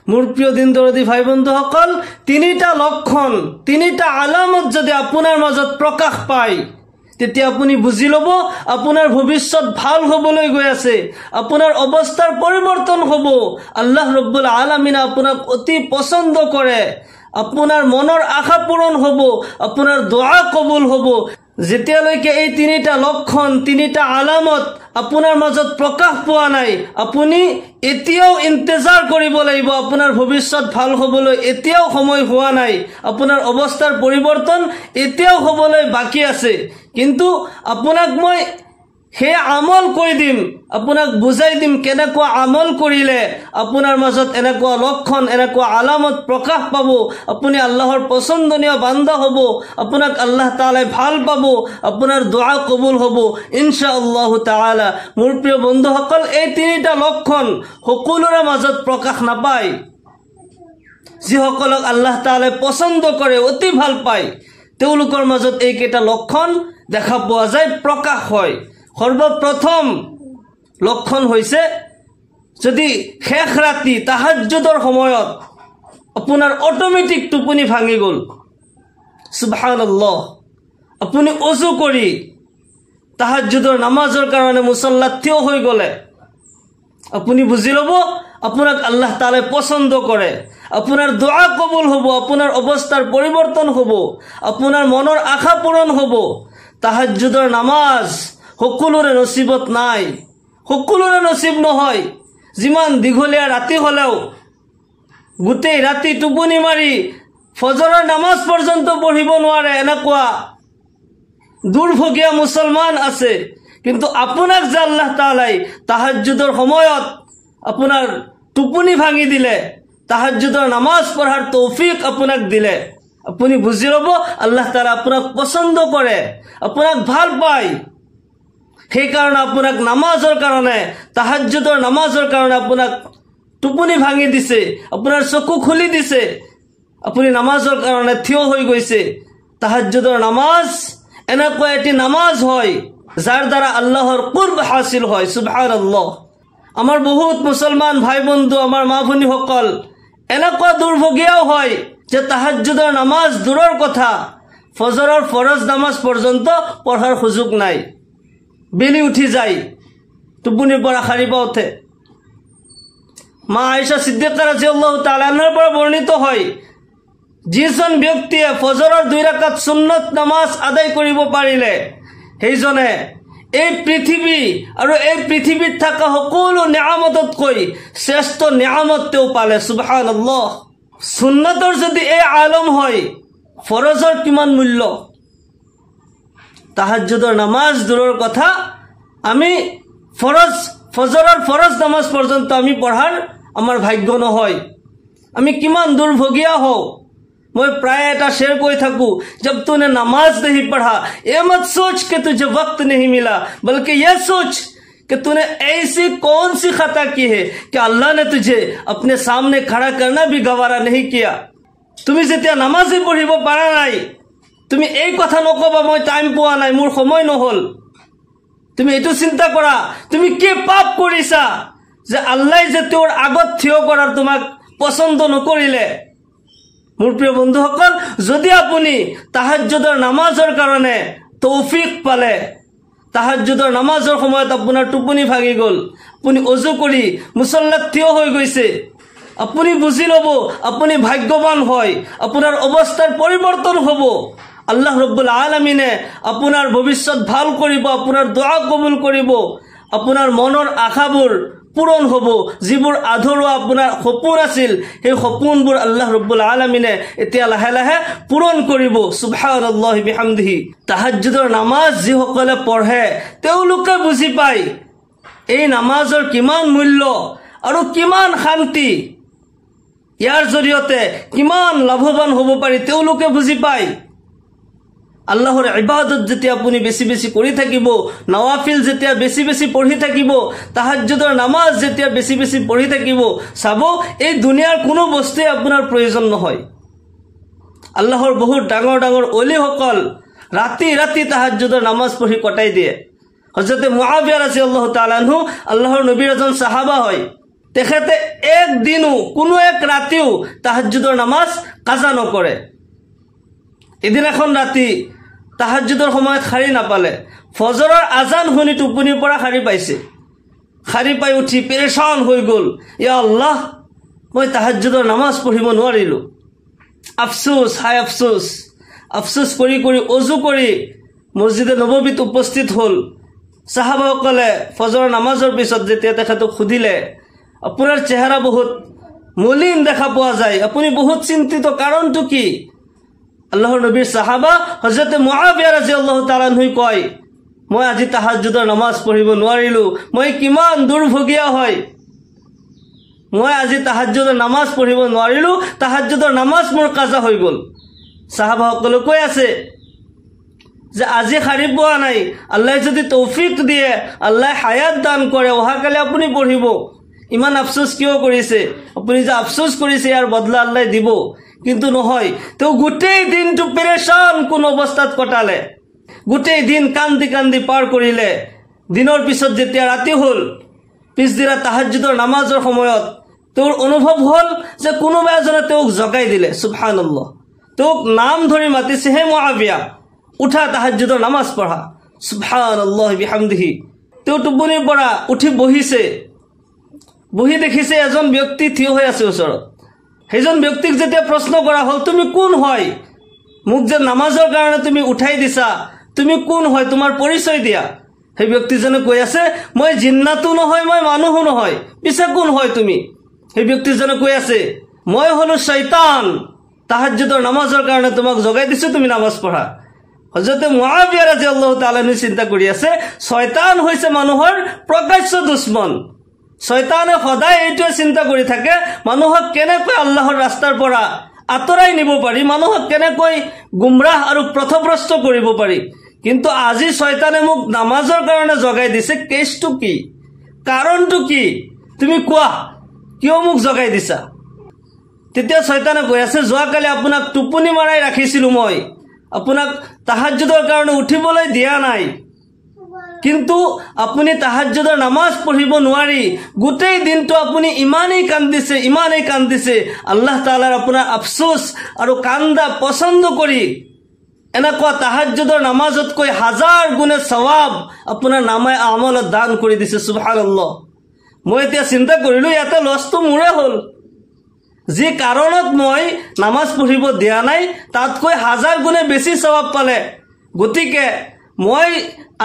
মোৰ প্ৰিয় দিন দৰদী ভাই বন্ধুসকল, তিনিটা লক্ষণ, তিনিটা আলামত যদি আপোনাৰ মাজত প্ৰকাশ পায়, তেতিয়া আপুনি বুজি ল'ব আপোনাৰ ভৱিষ্যত ভাল হ'বলৈ গৈ আছে, আপোনাৰ অৱস্থাৰ পৰিৱৰ্তন হ'ব। আল্লাহ ৰব্বুল আলামিনে আপোনাক অতি পছন্দ কৰে, আপোনাৰ মনৰ আশা পূৰণ হ'ব, আপোনাৰ দোয়া কবুল হ'ব। যেতিয়ালৈকে এই তিনিটা লক্ষণ, তিনিটা আলামত আপোনাৰ মাজত প্ৰকাশ পোৱা নাই, আপুনি এতিয়াও ইন্তজাৰ কৰিব লাগিব। আপোনাৰ ভৱিষ্যত ভাল হ'বলৈ এতিয়াও সময় হোৱা নাই, আপোনাৰ অৱস্থাৰ পৰিৱৰ্তন এতিয়াও হ'বলৈ বাকী আছে। কিন্তু আপোনাক মই সেই আমল কৈ দিম, আপোনাক বুজাই দিম কেনেকুৱা আমল কৰিলে আপোনাৰ মাজত এনেকুৱা লক্ষণ, এনেকুৱা আলামত প্ৰকাশ পাব, আপুনি আল্লাহৰ পছন্দনীয় বান্দা হ'ব, আপোনাক আল্লাহ তাআলাই ভাল পাব, আপোনাৰ দোয়া কবুল হ'ব ইনশাআল্লাহ তাআলা। মোৰ প্ৰিয় বন্ধুসকল, এই তিনিটা লক্ষণ সকলোৰে মাজত প্ৰকাশ নাপায়। যিসকলক আল্লাহ তাআলাই পছন্দ কৰে, অতি ভাল পায়, তেওঁলোকৰ মাজত এইকেইটা লক্ষণ দেখা পোৱা যায়, প্ৰকাশ হয়। সৰ্বপ্ৰথম লক্ষণ হৈছে, যদি শেষ ৰাতি তাহাজ্জুদৰ সময়ত আপোনাৰ অটোমেটিক টোপনি ভাঙি গ'ল, সুবহানাল্লাহ, আপুনি ওযু কৰি তাহাজ্জুদৰ নামাজৰ কাৰণে মুছল্লাত থিয় হৈ গ'লে, আপুনি বুজি ল'ব আপোনাক আল্লাহ তাআলাই পছন্দ কৰে, আপোনাৰ দোয়া কবুল হ'ব, আপোনাৰ অৱস্থাৰ পৰিৱৰ্তন হ'ব, আপোনাৰ মনৰ আশা পূৰণ হ'ব। তাহাজ্জুদৰ নামাজ সকলোৰে নসিবত নাই, সকলোৰে নসিব নহয়। যিমান দীঘলীয়া ৰাতি হ'লেও গোটেই ৰাতি টোপনি মাৰি ফজৰৰ নামাজ পৰ্যন্ত পঢ়িব নোৱাৰে, এনেকুৱা দুৰ্ভগীয়া মুছলমান আছে। কিন্তু আপোনাক যে আল্লাহ তাআলাই তাহাজ্জুদৰ সময়ত আপোনাৰ টোপনি ভাঙি দিলে, তাহাজ্জুদৰ নামাজ পঢ়াৰ তৌফিক আপোনাক দিলে, আপুনি বুজি ল'ব আল্লাহ তাআলা আপোনাক পছন্দ কৰে, আপোনাক ভাল পায়। সেইকাৰণে আপোনাক নামাজৰ কাৰণে, তাহাজ্জুদৰ নামাজৰ কাৰণে আপোনাক টোপনি ভাঙি দিছে, আপোনাৰ চকু খুলি দিছে, আপুনি নামাজৰ কাৰণে থিয় হৈ গৈছে। তাহাজ্জুদৰ নামাজ এনেকুৱা এটি নামাজ হয় যাৰ দ্বাৰা আল্লাহৰ কুৰ্ব হাসিল হয়, সুবহানাল্লাহ। আমাৰ বহুত মুছলমান ভাই বন্ধু, আমাৰ মা ভনীসকল এনেকুৱা দুৰ্ভগীয়াও হয় যে তাহাজ্জুদৰ নামাজ দূৰৰ কথা, ফজৰৰ ফৰজ নামাজ পৰ্যন্ত পঢ়াৰ সুযোগ নাই। বেলি উঠি যায়, টোপনিৰ পৰা সাৰিব উঠে। মা আয়েশা সিদ্দিকা ৰাদিয়াল্লাহু তাআলা আনহাৰ পৰা বৰ্ণিত হয়, যিজন ব্যক্তিয়ে ফজৰৰ 2 ৰাকাত সুন্নত নামাজ আদায় কৰিব পাৰিলে, সেইজনে এই পৃথিৱী আৰু এই পৃথিৱীত থকা সকলো নিয়ামততকৈ শ্ৰেষ্ঠ নিয়ামত তেওঁ পালে, সুবহানাল্লাহ। সুন্নতৰ যদি এই আলম হয়, ফৰজৰ কিমান মূল্য। তাহাজ্জুদৰ নামাজ দূৰৰ কথা, আমি ফজৰৰ ফৰজ নামাজ পৰ্যন্ত আমি পঢ়াৰ আমাৰ ভাগ্য নহয়। আমি কিমান দুৰ্ভগীয়া হওঁ। मैं प्राय এটা शेर कोई थकू, जब तूने नमाज नहीं पढ़ा ये मत सोच कि तुझे वक्त नहीं मिला, बल्कि ये सोच कि तूने ऐसी कौन सी खता की है कि अल्लाह ने तुझे अपने सामने खड़ा करना भी गवारा नहीं किया। তুমি যেতিয়া নামাজে পঢ়িব পাৰা নাই, তুমি এই কথা নকবা মই টাইম পোৱা নাই, মোৰ সময় নহল। তুমি এটো চিন্তা কৰা তুমি কি পাপ কৰিছা যে আল্লাহ যে তোৰ আগত থিয় কৰাৰ তোমাক পছন্দ নকৰিলে। মোৰ প্ৰিয় বন্ধুসকল, যদি আপুনি তাহাজ্জুদৰ নামাজৰ কাৰণে তৌফিক পালে, তাহাজ্জুদৰ নামাজৰ সময়ত আপোনাৰ টোপনি ভাঙি গ'ল, আপুনি ওযু কৰি মুছল্লাত থিয় হৈ গৈছে, আপুনি বুজি ল'ব আপুনি ভাগ্যৱান হয়, আপোনাৰ অৱস্থাৰ পৰিৱৰ্তন হ'ব। আল্লাহ ৰব্বুল আলামিনে আপোনাৰ ভৱিষ্যত ভাল কৰিব, আপোনাৰ দোয়া কবুল কৰিব, আপোনাৰ মনৰ আশাবোৰ পূৰণ হ'ব। যিবোৰ আধৰুৱা আপোনাৰ সপোন আছিল, সেই সপোনবোৰ আল্লাহ ৰব্বুল আলামিনে এতিয়া লাহে লাহে পূৰণ কৰিব, সুবহানাল্লাহি বিহামদিহি। তাহাজ্জুদৰ নামাজ যিসকলে পঢ়ে তেওঁলোকে বুজি পায় এই নামাজৰ কিমান মূল্য আৰু কিমান শান্তি, ইয়াৰ জৰিয়তে কিমান লাভৱান হ'ব পাৰি তেওঁলোকে বুজি পায়। আল্লাহৰ ইবাদত যেতিয়া আপুনি বেছি বেছি কৰি থাকিব, নৱাফিল যেতিয়া বেছি বেছি পঢ়ি থাকিব, তাহাজ্জুদৰ নামাজ যেতিয়া বেছি বেছি পঢ়ি থাকিব, চাব এই দুনিয়াৰ কোনো বস্তুৱে আপোনাৰ প্ৰয়োজন নহয়। আল্লাহৰ বহুত ডাঙৰ ডাঙৰ অলিসকল ৰাতি ৰাতি তাহাজ্জুদৰ নামাজ পঢ়ি কটাই দিয়ে। হযৰত মুআবিয়া ৰাদিয়াল্লাহু তাআলা আনহু আল্লাহৰ নবীৰ এজন সাহাবা হয়। তেখেতে একদিনো কোনো এক ৰাতিও তাহাজ্জুদৰ নামাজ কাজা নকৰে। এদিনাখন ৰাতি তাহাজ্জুদৰ সময়ত সাৰি নাপালে, ফজৰৰ আজান শুনি টোপনিৰ পৰা সাৰি পাইছে। সাৰি পাই উঠি পেৰেচান হৈ গ'ল, ইয়া আল্লাহ, মই তাহাজ্জুদৰ নামাজ পঢ়িব নোৱাৰিলোঁ। আফচোচ, হাই আফচোচ। আফচোচ কৰি কৰি অজু কৰি মছজিদে নববীত উপস্থিত হ'ল। সাহাবাসকলে ফজৰৰ নামাজৰ পিছত যেতিয়া তেখেতক সুধিলে, আপোনাৰ চেহেৰা বহুত মলিন দেখা পোৱা যায়, আপুনি বহুত চিন্তিত, কাৰণটো কি? আল্লাহৰ নবীৰ সাহাবা হযৰতে মুআবিয়া ৰাদিয়াল্লাহু তাআলা আনহু কয়, মই আজি তাহাজ্জুদৰ নামাজ পঢ়িব নোৱাৰিলোঁ, মই কিমান দুৰ্ভগীয়া হয়, মই আজি তাহাজ্জুদৰ নামাজ পঢ়িব নোৱাৰিলোঁ, তাহাজ্জুদৰ নামাজ মোৰ কাজা হৈ গ'ল। সাহাবাসকলে কৈ আছে যে আজি সাৰি পোৱা নাই, আল্লাহ যদি তৌফিক দিয়ে, আল্লাহ হায়াত দান কৰে, অহাকালি আপুনি পঢ়িব। ইমান আফচোচ কিয় কৰিছে? আপুনি যে আফচোচ কৰিছে ইয়াৰ বদলা আল্লাহ দিব। কিন্তু নহয়, তেওঁ গোটেই দিনটো পেৰেচান কোন অৱস্থাত কটালে, গোটেই দিন কান্দি কান্দি পাৰ কৰিলে। দিনৰ পিছত যেতিয়া ৰাতি হ'ল, পিছদিনা তাহাজ্জুদৰ নামাজৰ সময়ত তেওঁৰ অনুভৱ হ'ল যে কোনোবা এজনে তেওঁক জগাই দিলে। সুবহানাল্লাহ, তেওঁক নাম ধৰি মাতিছে, হে মুআবিয়া, উঠা, তাহাজ্জুদৰ নামাজ পঢ়া। সুবহানাল্লাহ বিহামদিহি। তেওঁ টোপনিৰ পৰা উঠি বহিছে, বহি দেখিছে এজন ব্যক্তি থিয় হৈ আছে ওচৰত। সেইজন ব্যক্তিক যেতিয়া প্ৰশ্ন কৰা হ'ল, তুমি কোন হয়? মোক যে নামাজৰ কাৰণে তুমি উঠাই দিছা, তুমি কোন হয়, তোমাৰ পৰিচয় দিয়া। সেই ব্যক্তিজনে কৈ আছে, মই জিন্নাতো নহয়, মই মানুহো নহয়, পিছে কোন হয় তুমি? সেই ব্যক্তিজনে কৈ আছে, মই হলো শয়তান, তাহাজ্জুদৰ নামাজৰ কাৰণে তোমাক জগাই দিছো, তুমি নামাজ পঢ়া। হযৰতে মুআবিয়া ৰাদিয়াল্লাহু তাআলা চিন্তা কৰি আছে, শয়তান হৈছে মানুহৰ প্ৰকাশ্য দুশ্মন। শয়তানে সদায় এইটোৱে চিন্তা কৰি থাকে, মানুহক কেনেকৈ আল্লাহৰ ৰাস্তাৰ পৰা আঁতৰাই নিব পাৰি, মানুহক কেনেকৈ গুমৰাহ আৰু পথভ্ৰষ্ট কৰিব পাৰি। কিন্তু আজি শয়তানে মোক নামাজৰ কাৰণে জগাই দিছে, কেছটো কি, কাৰণটো কি, তুমি কোৱা, কিয় মোক জগাই দিছা? তেতিয়া শয়তানে কৈ আছে, যোৱাকালি আপোনাক টোপনি মাৰাই ৰাখিছিলোঁ, মই আপোনাক তাহাজ্জুদৰ কাৰণে উঠিবলৈ দিয়া নাই, কিন্তু আপুনি তাহাজ্জুদৰ নামাজ পঢ়িব নোৱাৰি গোটেই দিনটো আপুনি ইমানেই কান্দিছে, আল্লাহ তাআলাৰ আপোনাৰ আফচোচ আৰু কান্দা পছন্দ কৰি এনেকুৱা তাহাজ্জুদৰ নামাজতকৈ 1000 গুণে সৱাব আপোনাৰ নামাই আমলত দান কৰি দিছে। সুবহানাল্লাহ। মই এতিয়া চিন্তা কৰিলোঁ, ইয়াতে লছটো মোৰে হ'ল। যি কাৰণত মই নামাজ পঢ়িব দিয়া নাই, তাতকৈ 1000 গুণে বেছি সৱাব পালে। গতিকে মই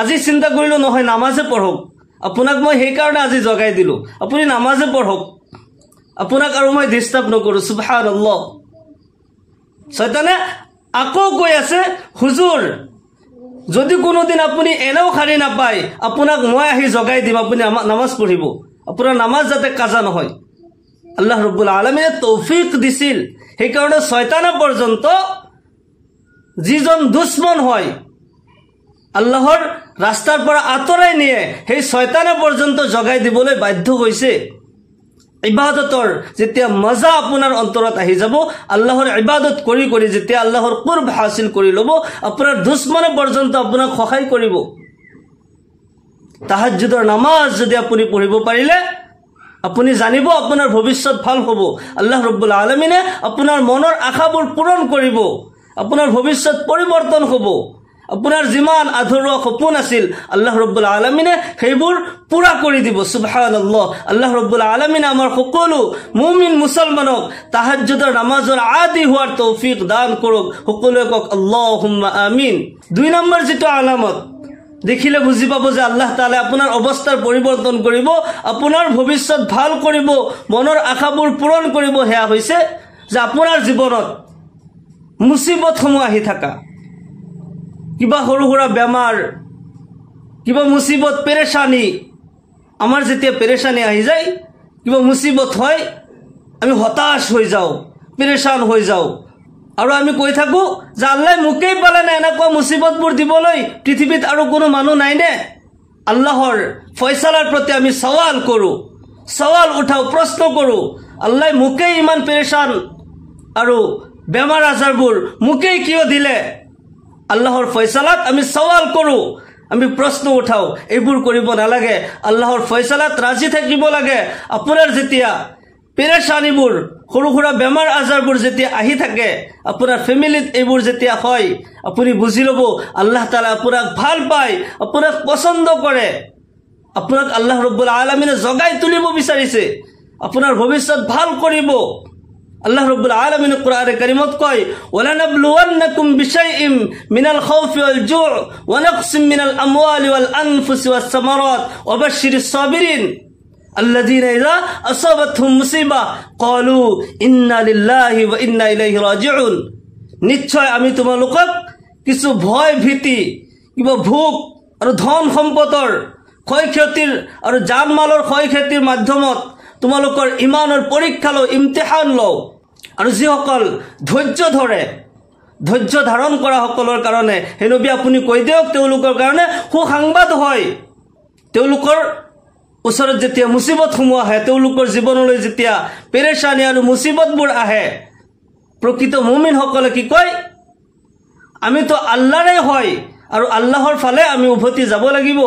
আজি চিন্তা কৰিলোঁ, নহয়, নামাজে পঢ়ক, আপোনাক মই সেইকাৰণে আজি জগাই দিলোঁ, আপুনি নামাজে পঢ়ক, আপোনাক আৰু মই ডিষ্টাৰ্ব নকৰোঁ। সুবহানাল্লাহ। শয়তানে আকৌ কৈ আছে, হুজুৰ, যদি কোনোদিন আপুনি এনেও সাৰি নাপায়, আপোনাক মই আহি জগাই দিম, আপুনি নামাজ পঢ়িব, আপোনাৰ নামাজ যাতে কাজা নহয়। আল্লাহ ৰব্বুল আলামিনে তৌফিক দিছিল, সেইকাৰণে শয়তানে পৰ্যন্ত যিজন দুশ্মন হয়, আল্লাহৰ ৰাস্তাৰ পৰা আঁতৰাই নিয়ে, সেই শয়তানে পৰ্যন্ত জগাই দিবলৈ বাধ্য হৈছে। ইবাদতৰ যেতিয়া মজা আপোনাৰ অন্তৰত আহি যাব, আল্লাহৰ ইবাদত কৰি কৰি যেতিয়া আল্লাহৰ কুৰ্ব হাসিল কৰি ল'ব, আপোনাৰ দুশ্মনে পৰ্যন্ত আপোনাক সহায় কৰিব। তাহাজ্জুদৰ নামাজ যদি আপুনি পঢ়িব পাৰিলে, আপুনি জানিব আপোনাৰ ভৱিষ্যত ভাল হ'ব। আল্লাহ ৰব্বুল আলামিনে আপোনাৰ মনৰ আশাবোৰ পূৰণ কৰিব, আপোনাৰ ভৱিষ্যত পৰিৱৰ্তন হ'ব। আপোনাৰ যিমান আধৰুৱা সপোন আছিল, আল্লাহ ৰব্বুল আলামিনে সেইবোৰ পুৰা কৰি দিব। সুবহানাল্লাহ। আল্লাহ ৰব্বুল আলামিনে আমাৰ সকলো মুমিন মুছলমানক তাহাজ্জুদৰ নামাজৰ আদি হোৱাৰ তৌফিক দান কৰক। সকলোৱে কওক আল্লাহুম্মা আমিন। 2 নম্বৰ যেটো আলামত দেখিলে বুজি পাব যে আল্লাহ তাআলা আপোনাৰ অৱস্থাৰ পৰিৱৰ্তন কৰিব, আপোনাৰ ভৱিষ্যত ভাল কৰিব, মনৰ আশাবোৰ পূৰণ কৰিব, হেয়া হৈছে যে আপোনাৰ জীৱনত মুসিবতসমূহ আহি থাকা, কিবা সৰু সুৰা বেমাৰ, কিবা মুসিবত, পেৰেশানি। আমাৰ যেতিয়া পেৰেশানি আহি যায়, কিবা মুসিবত হয়, আমি হতাশ হৈ যাওঁ, পেৰেশান হৈ যাওঁ, আৰু আমি কৈ থাকো যে আল্লাহ মোকেই পালে নে এনেকুৱা মুসিবতবোৰ দিবলৈ, পৃথিৱীত আৰু কোনো মানুহ নাই নে? আল্লাহৰ ফয়সালাৰ প্ৰতি আমি সৱাল কৰোঁ, সৱাল উঠাও, প্ৰশ্ন কৰোঁ, আল্লাহ মোকেই ইমান পেৰেশান আৰু বেমাৰ আজাৰবোৰ মোকেই কিয় দিলে? আল্লাহৰ ফয়সালাত আমি সৱাল কৰোঁ, আমি প্ৰশ্ন উঠাও, এইবোৰ কৰিব নালাগে। আল্লাহৰ ফয়সালাত ৰাজি থাকিব লাগে। আপোনাৰ যেতিয়া পেৰেচানিবোৰ, সৰু সুৰা বেমাৰ আজাৰবোৰ যেতিয়া আহি থাকে, আপোনাৰ ফেমিলিত এইবোৰ যেতিয়া হয়, আপুনি বুজি ল'ব আল্লাহ তাআলা আপোনাক ভাল পায়, আপোনাক পছন্দ কৰে। আপোনাক আল্লাহ ৰব্বুল আলামিনে জগাই তুলিব বিচাৰিছে, আপোনাৰ ভৱিষ্যত ভাল কৰিব। আল্লাহ ৰব্বুল আলামিনে কোরআনে কারিমত কয়, ওয়ালানাবলুওয়ান্নাকুম বিশাইইম মিনাল খাউফি ওয়াল জু' ওয়া নাকসিম মিনাল আমওয়ালি ওয়াল আনফুসি ওয়াস সামারাত ওয়া বাশশিরিস সাবিরিন আল্লাযীনা ইযা আসাবাতহুম মুসিবা ক্বালু ইন্না লিল্লাহি ওয়া ইন্না ইলাইহি রাজিউন। নিশ্চয় আমি তোমালোকক কিছু ভয় ভীতি, কিবা ভোক আৰু ধন সম্পদৰ ক্ষয়ক্ষতিৰ আৰু জান মালৰ ক্ষয়ক্ষতিৰ মাধ্যমত তোমালোকৰ ইমানৰ পৰীক্ষা লওঁ, ইমতিহান লওঁ। আৰু যিসকল ধৈৰ্য ধৰে, ধৈৰ্য ধাৰণ কৰা সকলৰ কাৰণে হে নবী আপুনি কৈ দিয়ক, তেওঁলোকৰ কাৰণে সুসংবাদ হয়। তেওঁলোকৰ ওচৰত যেতিয়া মুসিবতসমূহ আহে, তেওঁলোকৰ জীৱনলৈ যেতিয়া পেৰেচানি আৰু মুসিবতবোৰ আহে, প্ৰকৃত মুমিনসকলে কি কয়, আমিতো আল্লাহৰে হয় আৰু আল্লাহৰ ফালে আমি উভতি যাব লাগিব।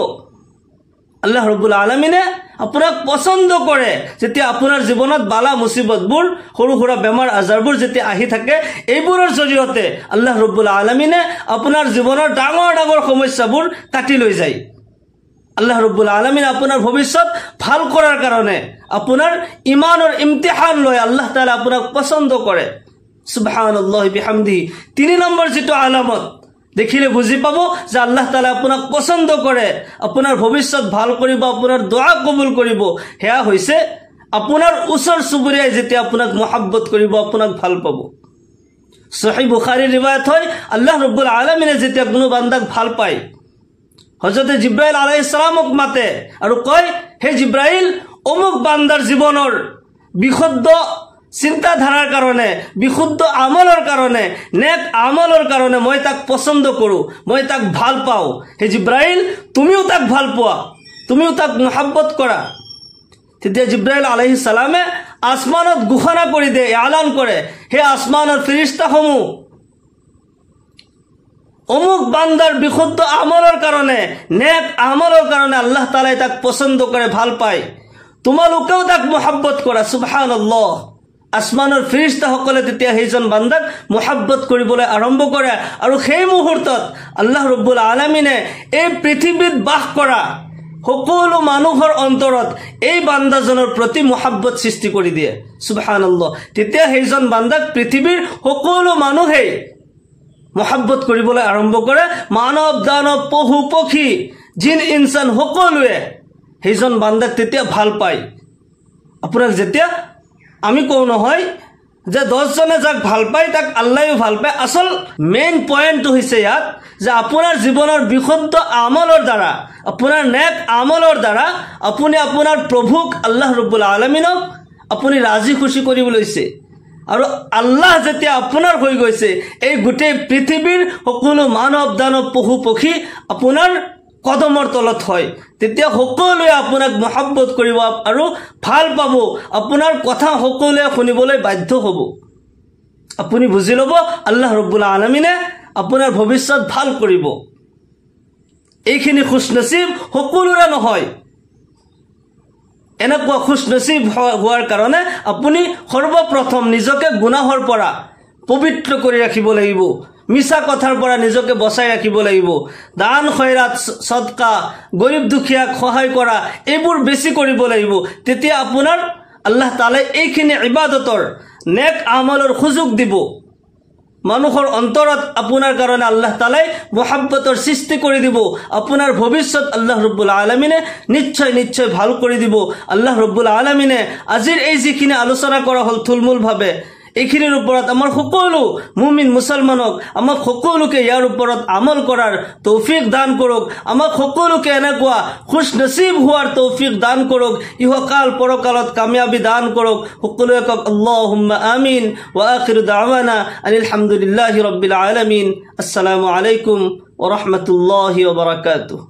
আল্লাহ ৰব্বুল আলামিনে আপোনাক পছন্দ কৰে। যেতিয়া আপোনাৰ জীৱনত বালা মুসিবতবোৰ, সৰু সুৰা বেমাৰ আজাৰবোৰ যেতিয়া আহি থাকে, এইবোৰৰ জৰিয়তে আল্লাহ ৰব্বুল আলামিনে আপোনাৰ জীৱনৰ ডাঙৰ ডাঙৰ সমস্যাবোৰ কাটি লৈ যায়। আল্লাহ ৰব্বুল আলামিনে আপোনাৰ ভৱিষ্যত ভাল কৰাৰ কাৰণে আপোনাৰ ইমানৰ ইমতিহান লয়, আল্লাহ তাআলা আপোনাক পছন্দ কৰে। সুবহানাল্লাহি বিহামদিহি। 3 নম্বৰ যেটো আলামত দেখিলে বুজি পাব যে আল্লাহ তাআলা আপোনাক পছন্দ কৰে, আপোনাৰ ভৱিষ্যত ভাল কৰিব, আপোনাৰ দোয়া কবুল কৰিব। হেয়া হৈছে আপোনাৰ ওচৰ চুবুৰীয়াই যেতিয়া আপোনাক মহব্বত কৰিব, আপোনাক ভাল পাব। সহিহ বুখাৰীৰ ৰিৱায়াত হয়, আল্লাহ ৰব্বুল আলামিনে যেতিয়া কোনো বান্দাক ভাল পায়, হযৰতে জিব্ৰাইল আলাইহিস সালামক মাতে আৰু কয়, হে জিব্ৰাইল, অমুক বান্দাৰ জীৱনৰ বিশুদ্ধ চিন্তাধাৰাৰ কাৰণে, বিশুদ্ধ আমলৰ কাৰণে, নেক আমলৰ কাৰণে মই তাক পছন্দ কৰোঁ, মই তাক ভাল পাওঁ। হে জিব্ৰাইল, তুমিও তাক ভাল পোৱা, তুমিও তাক মহব্বত কৰা। তেতিয়া জিব্ৰাইল আলাইহিস সালামে আসমানত ঘোষণা কৰি দিয়ে, এলান কৰে, হে আসমানৰ ফেৰেশতাসমূহ, অমুক বান্দাৰ বিশুদ্ধ আমলৰ কাৰণে, নেক আমলৰ কাৰণে আল্লাহ তাআলাই তাক পছন্দ কৰে, ভাল পায়। তোমালোকেও তাক মহব্বত কৰা। সুবহানাল্লাহ। আসমানৰ ফেৰেশতাসকলে তেতিয়া সেইজন বান্দাক মহব্বত কৰিবলৈ আৰম্ভ কৰে আৰু সেই মুহূৰ্তত আল্লাহ ৰব্বুল আলামিনে এই পৃথিৱীত বাস কৰা সকলো মানুহৰ অন্তৰত এই বান্দাজনৰ প্ৰতি মহব্বত সৃষ্টি কৰি দিয়ে। সুবহানাল্লাহ। তেতিয়া সেইজন বান্দাক পৃথিৱীৰ সকলো মানুহে মহব্বত কৰিবলৈ আৰম্ভ কৰে। মানৱ দানৱ পশু পক্ষী জিন ইনসান সকলোৱে সেইজন বান্দাক তেতিয়া ভাল পায়। আপোনাক যেতিয়া আমি কওঁ নহয় যে 10 জনে যাক ভাল পায় তাক আল্লাহেও ভাল পায়, আচল মেইন পয়েন্টটো হৈছে ইয়াত যে আপোনাৰ জীৱনৰ বিশুদ্ধ আমলৰ দ্বাৰা, আপোনাৰ নেক আমলৰ দ্বাৰা আপুনি আপোনাৰ প্ৰভুক আল্লাহ ৰব্বুল আলামিনক আপুনি ৰাজি খুশি কৰিব লৈছে। আৰু আল্লাহ যেতিয়া আপোনাৰ হৈ গৈছে, এই গোটেই পৃথিৱীৰ সকলো মানৱ দানৱ পশু পক্ষী আপোনাৰ কদমৰ তলত হয়, তেতিয়া সকলোৱে আপোনাক মহব্বত কৰিব আৰু ভাল পাব, আপোনাৰ কথা সকলোৱে শুনিবলৈ বাধ্য হ'ব। আপুনি বুজি ল'ব আল্লাহ ৰব্বুল আলামিনে আপোনাৰ ভৱিষ্যত ভাল কৰিব। এইখিনি খুশনসিব সকলোৰে নহয়। এনেকুৱা খুশনসিব হোৱাৰ কাৰণে আপুনি সৰ্বপ্ৰথম নিজকে গুনাহৰ পৰা পবিত্ৰ কৰি ৰাখিব লাগিব, মিছা কথাৰ পৰা নিজকে বচাই ৰাখিব লাগিব। দান খয়ৰাত, সদকা, গৰীব দুখীয়াক সহায় কৰা, এইবোৰ বেছি কৰিব লাগিব। তেতিয়া আপোনাৰ আল্লাহ তাআলাই এইখিনি ইবাদতৰ নেক আমলৰ সুযোগ দিব। মানুহৰ অন্তৰত আপোনাৰ কাৰণে আল্লাহ তাআলাই মহব্বতৰ সৃষ্টি কৰি দিব। আপোনাৰ ভৱিষ্যত আল্লাহ ৰব্বুল আলামিনে নিশ্চয় নিশ্চয় ভাল কৰি দিব। আল্লাহ ৰব্বুল আলামিনে আজিৰ এই যিখিনি আলোচনা কৰা হ'ল থুলমূলভাৱে, এইখিনিৰ ওপৰত আমাৰ সকলো মুমিন মুছলমানক, আমাক সকলোকে ইয়াৰ ওপৰত আমল কৰাৰ তৌফিক দান কৰক। আমাক সকলোকে এনেকুৱা খুশনসিব হোৱাৰ তৌফিক দান কৰক, ইহকাল পৰকালত কামিয়াবি দান কৰক। সকলোৱে কওক আল্লাহুম্মা আমিন। ওয়া আখিৰু দাওয়ানা আনিল হামদুলিল্লাহি ৰাব্বিল আলামিন। আসসালামু আলাইকুম ওয়া ৰাহমাতুল্লাহি ওয়া বাৰাকাতুহু।